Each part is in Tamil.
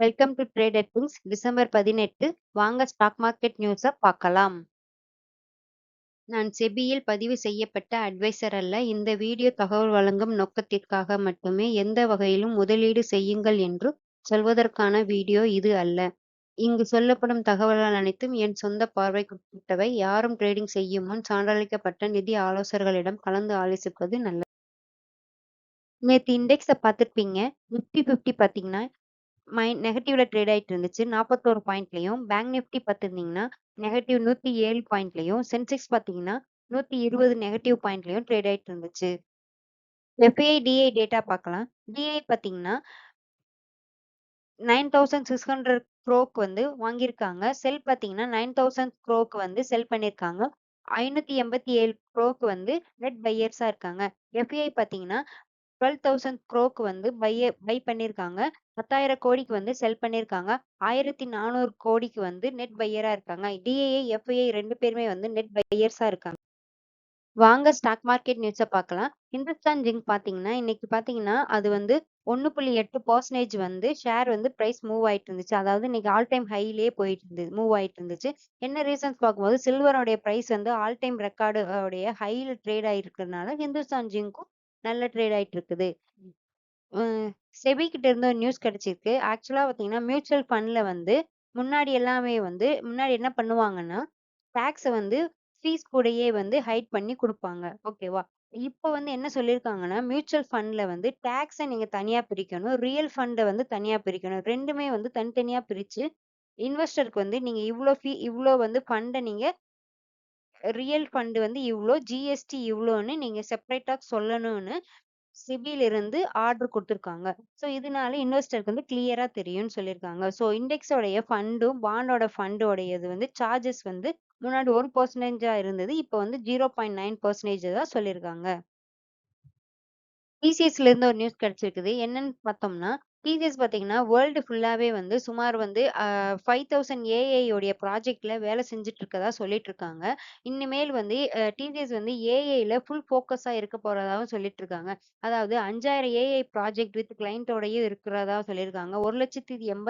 Welcome to trader tips. December 18 வாங்க ஸ்டாக் மார்க்கெட் நியூஸ பார்க்கலாம். நான் செபியில் பதிவு செய்யப்பட்ட அட்வைசர் அல்ல. இந்த வீடியோ தகவல் வழங்கும் நோக்கத்திற்காக மட்டுமே. எந்த வகையிலும் முதலீடு செய்யுங்கள் என்று சொல்வதற்கான வீடியோ இது அல்ல. இங்கு சொல்லப்படும் தகவல்கள் அனைத்தும் என் சொந்த பார்வைக்குட்பட்டவை. யாரும் ட்ரேடிங் செய்யும் முன் சான்றளிக்கப்பட்ட நிதி ஆலோசகர்களிடம் கலந்து ஆலோசிப்பது நல்லது. நேத்து இண்டெக்ஸ பார்த்திருப்பீங்க. நிஃப்டி 50 பார்த்தீங்கன்னா நெகட்டிவ்ல ட்ரேட் ஆயிட்டு இருந்துச்சு. 41 பாயிண்ட்லயும். பேங்க் நிஃப்டி பார்த்திருந்தீங்கன்னா நெகட்டிவ் 107 பாயிண்ட்லயும். சென்செக்ஸ் பார்த்தீங்கன்னா 120 நெகட்டிவ் பாயிண்ட்லயும் ட்ரேட் ஆயிட்டு இருந்துச்சு. எஃப்ஐஐ டிஐ டேட்டா பார்க்கலாம். டிஐ பார்த்தீங்கன்னா 9600 க்ரோக்கு வந்து வாங்கியிருக்காங்க. செல் பார்த்தீங்கன்னா 9000 க்ரோக்கு வந்து செல் பண்ணியிருக்காங்க. 587 க்ரோக்கு வந்து நெட் பையர்ஸா இருக்காங்க. எஃப்ஐஐ பார்த்தீங்கன்னா 12,000 க்ரோக்கு வந்து பை பண்ணியிருக்காங்க. 10,000 கோடிக்கு வந்து செல் பண்ணியிருக்காங்க. 1,400 கோடிக்கு வந்து நெட் பையரா இருக்காங்க. டிஐஐ, எஃப்ஐஐ 2 பேருமே வந்து நெட் பையர்ஸா இருக்காங்க. வாங்க ஸ்டாக் மார்க்கெட் நியூஸ பார்க்கலாம். இந்துஸ்தான் ஜிங்க் பார்த்தீங்கன்னா, இன்னைக்கு பார்த்தீங்கன்னா, அது வந்து 1.8% வந்து ஷேர் வந்து பிரைஸ் மூவ் ஆயிட்டு இருந்துச்சு. அதாவது இன்னைக்கு ஆல் டைம் ஹைலயே மூவ் ஆயிட்டு இருந்துச்சு. என்ன ரீசன்ஸ் பார்க்கும்போது சில்வரோடைய பிரைஸ் வந்து ஆல் டைம் ரெக்கார்டு உடைய ஹைல ட்ரேட் ஆயிருக்கிறதுனால ஹிந்துஸ்தான் ஜிங்க்கும் நல்ல ட்ரேட் ஆயிட்டு இருக்குது. செபி கிட்ட இருந்து ஒரு நியூஸ் கிடைச்சிருக்கு. ஆக்சுவலா பார்த்தீங்கன்னா, மியூச்சுவல் ஃபண்ட்ல வந்து முன்னாடி என்ன பண்ணுவாங்கன்னா, டாக்ஸ வந்து ஃபீஸ் கூடயே வந்து ஹைட் பண்ணி குடுப்பாங்க. ஓகேவா? இப்ப வந்து என்ன சொல்லியிருக்காங்கன்னா, மியூச்சுவல் ஃபண்ட்ல வந்து டாக்ஸ நீங்க தனியா பிரிக்கணும். ரியல் ஃபண்ட வந்து தனியா பிரிக்கணும். 2மே வந்து தனித்தனியா பிரிச்சு, இன்வெஸ்டருக்கு வந்து நீங்க இவ்ளோ வந்து ஃபண்ட நீங்க ரியல் ஃபண்ட் வந்து இவ்ளோ, ஜிஎஸ்டி இவ்ளோன்னு நீங்க செப்பரேட்டா சொல்லணும்னு செபில இருந்து ஆர்டர் குடுத்துருக்காங்க. ஸோ, இதனால இன்வெஸ்டருக்கு வந்து கிளியரா தெரியும்னு சொல்லியிருக்காங்க. ஸோ, இண்டெக்ஸோடைய ஃபண்டும், பாண்டோட ஃபண்டோடையது வந்து சார்ஜஸ் வந்து முன்னாடி 1% இருந்தது. இப்ப வந்து 0.9% தான் சொல்லியிருக்காங்க. டிசிஎஸ்ல இருந்து ஒரு நியூஸ் கிடைச்சிருக்குது. என்னன்னு பார்த்தோம்னா, டிசிஎஸ் பார்த்தீங்கன்னா, வேர்ல்டு ஃபுல்லாவே வந்து சுமார் வந்து 5000 ஏஐ உடைய ப்ராஜெக்ட்ல வேலை செஞ்சுட்டு இருக்கதா சொல்லிட்டு இருக்காங்க. இனிமேல் வந்து டிசிஎஸ் வந்து ஏஐல ஃபுல் ஃபோக்கஸா இருக்க போறதாவும் சொல்லிட்டு இருக்காங்க. அதாவது 5000 ஏஐ ப்ராஜெக்ட் வித் கிளையன்ட்டோடயும் இருக்கிறதா சொல்லியிருக்காங்க. 1,80,000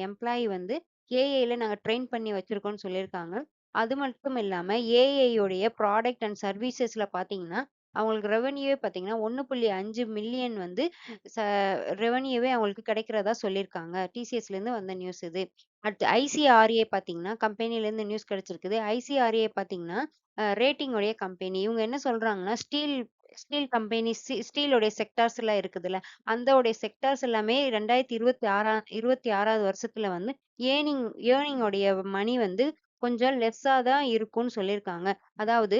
எம்ப்ளாயி வந்து ஏஐல நாங்க ட்ரெயின் பண்ணி வச்சிருக்கோம்னு சொல்லியிருக்காங்க. அது மட்டும் இல்லாம ஏஐ உடைய ப்ராடக்ட் அண்ட் சர்வீசஸ்ல பார்த்தீங்கன்னா, அவங்களுக்கு ரெவென்யூவே பார்த்தீங்கன்னா, 1.5 மில்லியன் வந்து ச ரெவென்யூவே அவங்களுக்கு கிடைக்கிறதா சொல்லியிருக்காங்க. டிசிஎஸ்லேருந்து வந்த நியூஸ் இது. அடுத்து ஐசிஆர்ஏ பார்த்தீங்கன்னா, கம்பெனிலேருந்து நியூஸ் கிடைச்சிருக்குது. ஐசிஆர்ஏ பார்த்தீங்கன்னா, ரேட்டிங் உடைய கம்பெனி. இவங்க என்ன சொல்றாங்கன்னா, ஸ்டீல் கம்பெனி ஸ்டீலோடைய செக்டார்ஸ்லாம் இருக்குதுல்ல, உடைய செக்டார்ஸ் எல்லாமே 2026வது வருஷத்துல வந்து ஏர்னிங் ஏர்னிங் உடைய மணி வந்து கொஞ்சம் லெஸ்ஸா தான் இருக்கும்னு சொல்லியிருக்காங்க. அதாவது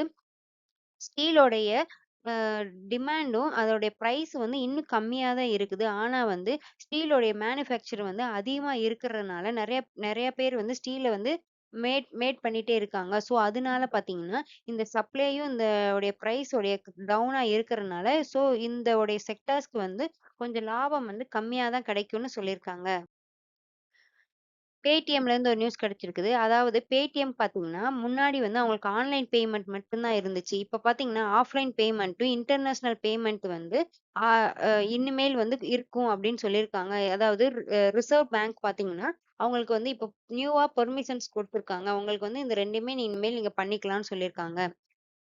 ஸ்டீலோடைய அ டிமாண்டும், அதோடைய பிரைஸ் வந்து இன்னும் கம்மியா தான் இருக்குது. ஆனா வந்து ஸ்டீலோடைய மேனுஃபேக்சர் வந்து அதிகமா இருக்கிறதுனால, நெறைய நெறைய பேர் வந்து ஸ்டீல வந்து மேட் மேட் பண்ணிட்டே இருக்காங்க. ஸோ, அதனால பார்த்தீங்கன்னா, இந்த சப்ளையும் உடைய பிரைஸ் உடைய டவுனா இருக்கிறனால, ஸோ இந்த உடைய செக்டார்ஸ்க்கு வந்து கொஞ்சம் லாபம் வந்து கம்மியா தான் கிடைக்கும்னு சொல்லியிருக்காங்க. Paytmலேருந்து ஒரு நியூஸ் கிடைச்சிருக்குது. அதாவது Paytm பார்த்தீங்கன்னா, முன்னாடி வந்து அவங்களுக்கு ஆன்லைன் பேமெண்ட் மட்டும் தான் இருந்துச்சு. இப்ப பார்த்தீங்கன்னா, ஆஃப்லைன் பேமெண்ட்டும், இன்டர்நேஷனல் பேமெண்ட் வந்து ஆ அ இனிமேல் வந்து இருக்கும் அப்படின்னு சொல்லியிருக்காங்க. அதாவது ரிசர்வ் பேங்க் பார்த்தீங்கன்னா, அவங்களுக்கு வந்து இப்போ நியூவா பெர்மிஷன்ஸ் குடுத்துருக்காங்க. அவங்களுக்கு வந்து இந்த 2மே இனிமேல் நீங்க பண்ணிக்கலாம்னு சொல்லியிருக்காங்க.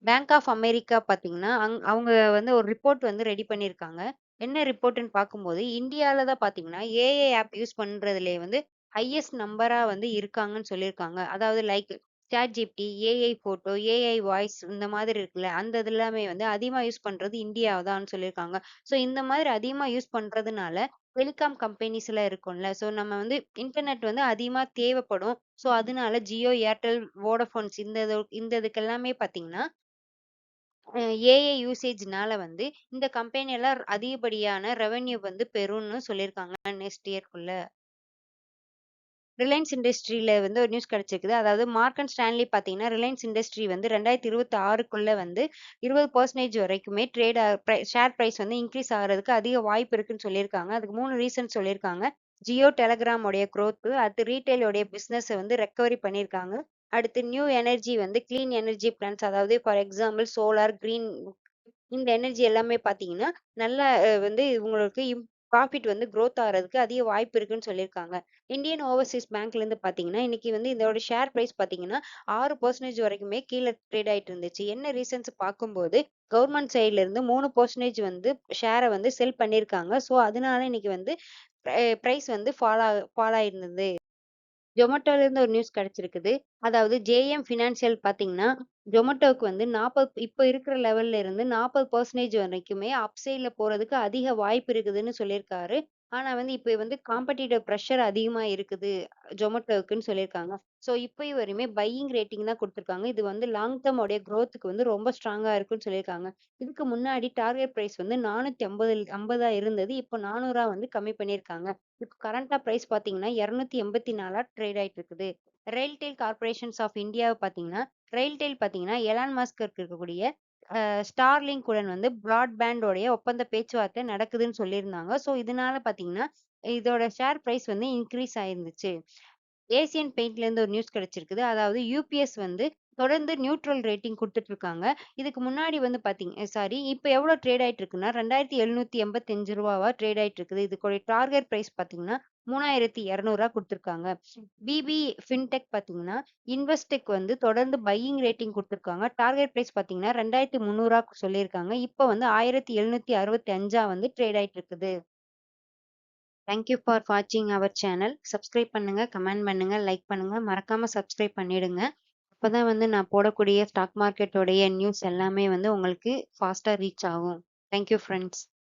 பேங்க் ஆஃப் அமெரிக்கா பார்த்தீங்கன்னா, அவங்க வந்து ஒரு ரிப்போர்ட் வந்து ரெடி பண்ணியிருக்காங்க. என்ன ரிப்போர்ட்ன்னு பார்க்கும்போது, இந்தியால தான் பார்த்தீங்கன்னா, ஏஐ ஆப் யூஸ் பண்றதுலயே வந்து ஹையஸ்ட் நம்பரா வந்து இருக்காங்கன்னு சொல்லியிருக்காங்க. அதாவது like ChatGPT, AI photo, AI voice இந்த மாதிரி இருக்குல்ல, அந்த இது எல்லாமே வந்து அதிகமா யூஸ் பண்றது இந்தியா தான்னு சொல்லியிருக்காங்க. ஸோ இந்த மாதிரி அதிகமா யூஸ் பண்றதுனால, டெலிகாம் கம்பெனிஸ்லாம் இருக்கும்ல, ஸோ நம்ம வந்து இன்டர்நெட் வந்து அதிகமா தேவைப்படும். ஸோ அதனால ஜியோ, ஏர்டெல், வோடஃபோன்ஸ் இந்த இதுக்கு எல்லாமே பார்த்தீங்கன்னா ஏஐ யூசேஜ்னால வந்து இந்த கம்பெனி எல்லாம் அதிகப்படியான ரெவென்யூ வந்து பெறும்னு சொல்லியிருக்காங்க நெக்ஸ்ட் இயர்க்குள்ள. ரிலையன்ஸ் இண்டஸ்ட்ரியில வந்து ஒரு நியூஸ் கிடைச்சிருக்குது. அதாவது மார்க்கன் ஸ்டான்லி பார்த்தீங்கன்னா, ரிலையன்ஸ் இண்டஸ்ட்ரி வந்து 2026க்குள்ள வந்து 20% வரைக்குமே ஷேர் பிரைஸ் வந்து இன்க்ரீஸ் ஆகுறதுக்கு அதிக வாய்ப்பு இருக்குன்னு சொல்லியிருக்காங்க. அதுக்கு 3 ரீசன் சொல்லியிருக்காங்க. ஜியோ, டெலகிராம் உடைய குரோத், அடுத்து ரீட்டெயில் உடைய பிசினஸ வந்து ரெக்கவரி பண்ணியிருக்காங்க. அடுத்து நியூ எனர்ஜி வந்து கிளீன் எனர்ஜி பிளான்ட்ஸ், அதாவது ஃபார் எக்ஸாம்பிள் சோலார், கிரீன் இந்த எனர்ஜி எல்லாமே பார்த்தீங்கன்னா, நல்லா வந்து உங்களுக்கு ப்ராஃபிட் வந்து குரோத் ஆகுறதுக்கு அதிக வாய்ப்பு இருக்குன்னு சொல்லியிருக்காங்க. இந்தியன் ஓவர்சீஸ் பேங்க்லேருந்து பார்த்தீங்கன்னா, இன்னைக்கு வந்து இதோட ஷேர் பிரைஸ் பார்த்தீங்கன்னா, 6% வரைக்குமே கீழ ட்ரேட் ஆயிட்டு இருந்துச்சு. என்ன ரீசன்ஸ் பார்க்கும்போது, கவர்ன்மெண்ட் சைட்ல இருந்து 3% வந்து ஷேர வந்து செல் பண்ணியிருக்காங்க. ஸோ, அதனால இன்னைக்கு வந்து பிரைஸ் வந்து ஃபால் ஆயிருந்தது. Zomatoலேருந்து ஒரு நியூஸ் கிடைச்சிருக்குது. அதாவது ஜேஎம் ஃபினான்ஷியல் பார்த்தீங்கன்னா, Zomatoவுக்கு வந்து 40 இப்ப இருக்கிற லெவல்ல இருந்து 40% வரைக்குமே அப்சைட்ல போறதுக்கு அதிக வாய்ப்பு இருக்குதுன்னு சொல்லியிருக்காரு. ஆனா வந்து இப்ப வந்து காம்படிட்டிவ் பிரஷர் அதிகமா இருக்குது Zomatoவுக்குன்னு சொல்லியிருக்காங்க. ஸோ இப்பயும் வரையுமே பையிங் ரேட்டிங் தான் குடுத்துருக்காங்க. இது வந்து லாங் டர்ம் உடைய குரோத்துக்கு வந்து ரொம்ப ஸ்ட்ராங்கா இருக்குன்னு சொல்லியிருக்காங்க. இதுக்கு முன்னாடி டார்கெட் பிரைஸ் வந்து 450 இருந்தது. இப்போ 400 வந்து கம்மி பண்ணியிருக்காங்க. இப்ப கரண்ட்டா பிரைஸ் பார்த்தீங்கன்னா, 284 ட்ரேட் ஆயிட்டு இருக்குது. ரெயில்டெல் கார்ப்பரேஷன்ஸ் ஆஃப் இந்தியாவ பார்த்தீங்கன்னா, ரெயில்டெல் பார்த்தீங்கன்னா, எலான் மஸ்க் இருக்கக்கூடிய ஸ்டார்லிங்க் உடன் வந்து பிராட்பேண்ட் உடைய ஒப்பந்த பேச்சுவார்த்தை நடக்குதுன்னு சொல்லியிருந்தாங்க. ஸோ இதனால பார்த்தீங்கன்னா, இதோட ஷேர் பிரைஸ் வந்து இன்கிரீஸ் ஆயிருந்துச்சு. ஏசியன் பெயிண்ட்லேருந்து ஒரு நியூஸ் கிடைச்சிருக்குது. அதாவது யுபிஎஸ் வந்து தொடர்ந்து நியூட்ரல் ரேட்டிங் குடுத்துட்டு இருக்காங்க. இதுக்கு முன்னாடி வந்து இப்ப எவ்வளோ ட்ரேட் ஆயிட்டு இருக்குன்னா, ரூ. 2785 ட்ரேட் ஆயிட்டு இருக்குது. இதுக்குடைய டார்கெட் பிரைஸ் பார்த்தீங்கன்னா, 3200 குடுத்துருக்காங்க. பிபி ஃபின்டெக் பார்த்தீங்கன்னா, இன்வெஸ்டெக் வந்து தொடர்ந்து பையிங் ரேட்டிங் குடுத்துருக்காங்க. டார்கெட் பிரைஸ் பார்த்தீங்கன்னா, 2300 சொல்லியிருக்காங்க. இப்ப வந்து 1765 வந்து ட்ரேட் ஆயிட்டு இருக்குது. தேங்க் யூ ஃபார் வாட்சிங் அவர் சேனல். சப்ஸ்கிரைப் பண்ணுங்க, கமெண்ட் பண்ணுங்க, லைக் பண்ணுங்க. மறக்காம சப்ஸ்கிரைப் பண்ணிடுங்க. அப்பதான் வந்து நான் போடக்கூடிய ஸ்டாக் மார்க்கெட்டோடைய நியூஸ் எல்லாமே வந்து உங்களுக்கு ஃபாஸ்ட்டா ரீச் ஆகும். Thank you friends.